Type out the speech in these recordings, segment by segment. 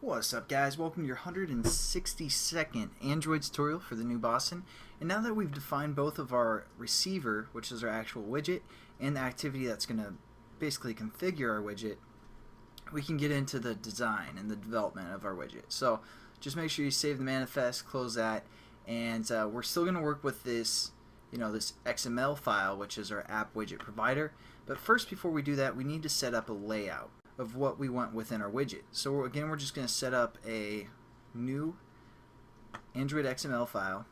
What's up, guys? Welcome to your 162nd Android tutorial for the new Boston. And now that we've defined both of our receiver, which is our actual widget, and the activity that's going to basically configure our widget, we can get into the design and the development of our widget. So just make sure you save the manifest, close that, and we're still going to work with this, this XML file, which is our app widget provider. But first, before we do that, we need to set up a layout of what we want within our widget. So again, we're just going to set up a new Android XML file.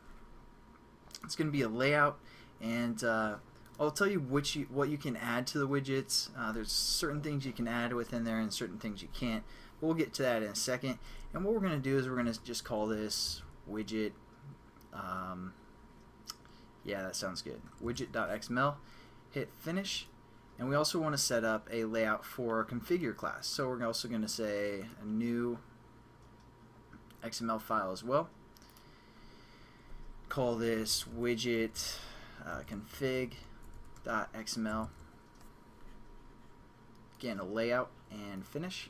It's going to be a layout, and I'll tell you what you can add to the widgets. There's certain things you can add within there and certain things you can't. But we'll get to that in a second. And what we're going to do is we're going to just call this widget. Yeah, that sounds good. Widget.xml. Hit finish. And we also want to set up a layout for our configure class. So we're also going to say a new XML file as well. Call this widget config.xml. Again, a layout, and finish.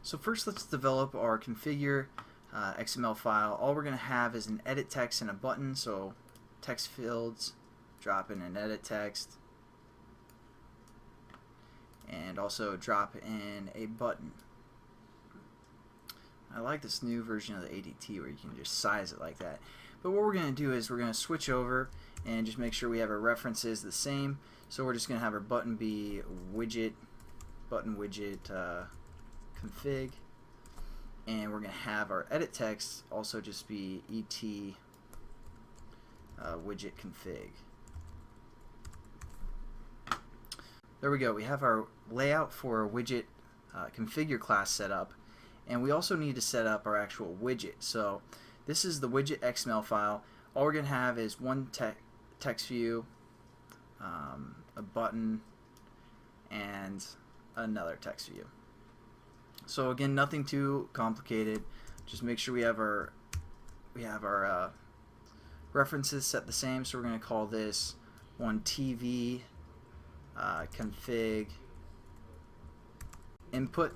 So first, let's develop our configure XML file. All we're going to have is an edit text and a button. So text fields, drop in an edit text, and also drop in a button. I like this new version of the ADT where you can just size it like that. But what we're going to do is we're going to switch over and just make sure we have our references the same. So we're just going to have our button be widget, button widget config, and we're going to have our edit text also just be et widget config. There we go. We have our layout for our widget configure class set up, and we also need to set up our actual widget. So this is the widget XML file. All we're going to have is one text view, a button, and another text view. So again, nothing too complicated. Just make sure we have our references set the same. So we're going to call this one TV config input,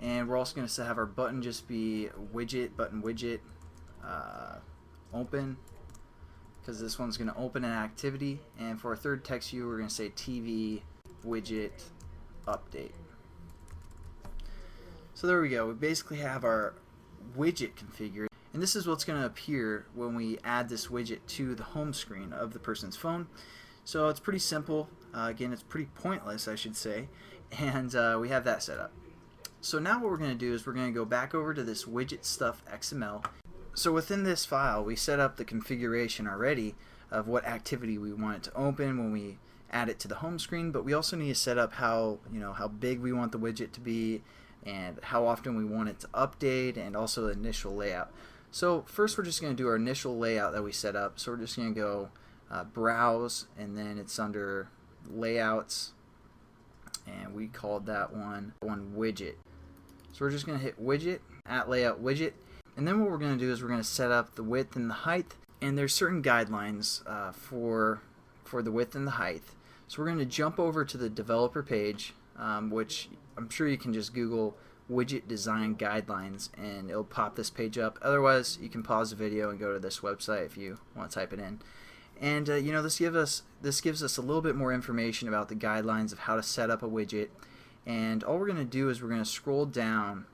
and we're also going to have our button just be widget, button widget open, because this one's going to open an activity. And for our third text view, we're going to say TV widget update. So there we go. We basically have our widget configured, and this is what's going to appear when we add this widget to the home screen of the person's phone. So it's pretty simple. Again, it's pretty pointless, I should say, and we have that set up. So now what we're going to do is we're going to go back over to this widget stuff XML. So within this file, we set up the configuration already of what activity we want it to open when we add it to the home screen, but we also need to set up how big we want the widget to be and how often we want it to update, and also the initial layout. So first, we're just going to do our initial layout that we set up. So we're just going to go browse, and then it's under layouts, and we called that one widget. So we're just going to hit widget at layout widget, and then what we're going to do is we're going to set up the width and the height, and there's certain guidelines for the width and the height. So we're going to jump over to the developer page, which I'm sure you can just Google widget design guidelines and it'll pop this page up. Otherwise, you can pause the video and go to this website if you want to type it in. And this gives us a little bit more information about the guidelines of how to set up a widget. And all we're going to do is we're going to scroll down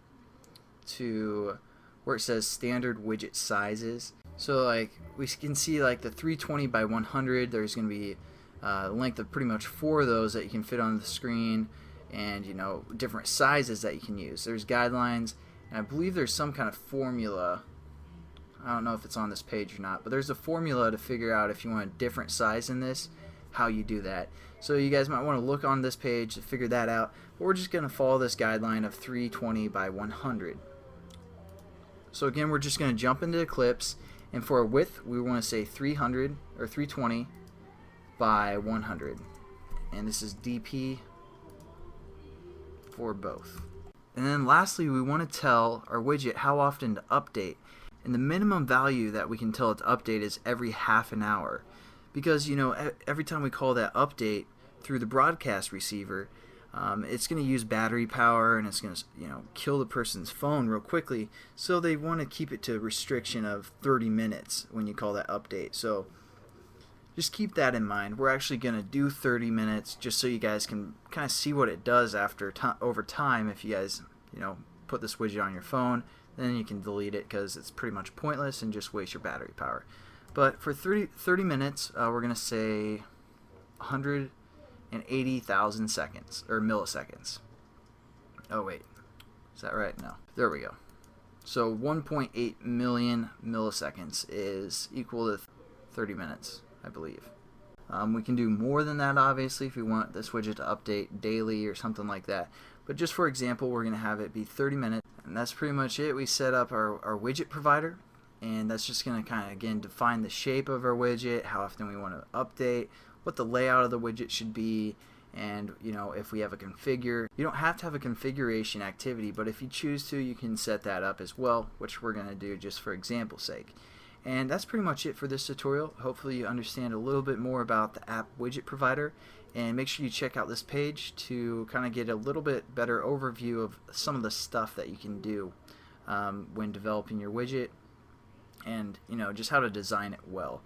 to where it says standard widget sizes. So like we can see, like the 320 by 100, there's going to be a length of pretty much 4 of those that you can fit on the screen, and different sizes that you can use. There's guidelines, and I believe there's some kind of formula. I don't know if it's on this page or not, but there's a formula to figure out if you want a different size in this, how you do that. So you guys might want to look on this page to figure that out, but we're just going to follow this guideline of 320 by 100. So again, we're just going to jump into Eclipse, and for our width, we want to say 300 or 320 by 100, and this is DP for both. And then lastly, we want to tell our widget how often to update. And the minimum value that we can tell it to update is every half an hour. Because every time we call that update through the broadcast receiver, it's going to use battery power, and it's going to kill the person's phone real quickly, so they want to keep it to a restriction of 30 minutes when you call that update. So just keep that in mind. We're actually going to do 30 minutes just so you guys can kind of see what it does over time. If you guys put this widget on your phone, then you can delete it because it's pretty much pointless and just waste your battery power. But for 30 minutes, we're going to say 180,000 seconds, or milliseconds. Oh wait, is that right? No. There we go. So 1.8 million milliseconds is equal to 30 minutes, I believe. We can do more than that, obviously, if we want this widget to update daily or something like that. But just for example, we're going to have it be 30 minutes. And that's pretty much it. We set up our widget provider, and that's just going to kind of, again, define the shape of our widget, how often we want to update, what the layout of the widget should be, and if we have a configure. You don't have to have a configuration activity, but if you choose to, you can set that up as well, which we're going to do just for example's sake. And that's pretty much it for this tutorial. Hopefully you understand a little bit more about the app widget provider, and make sure you check out this page to kind of get a little bit better overview of some of the stuff that you can do when developing your widget, and just how to design it well.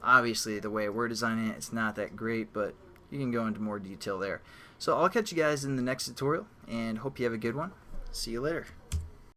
Obviously the way we're designing it's not that great, but you can go into more detail there. So I'll catch you guys in the next tutorial, and hope you have a good one. See you later.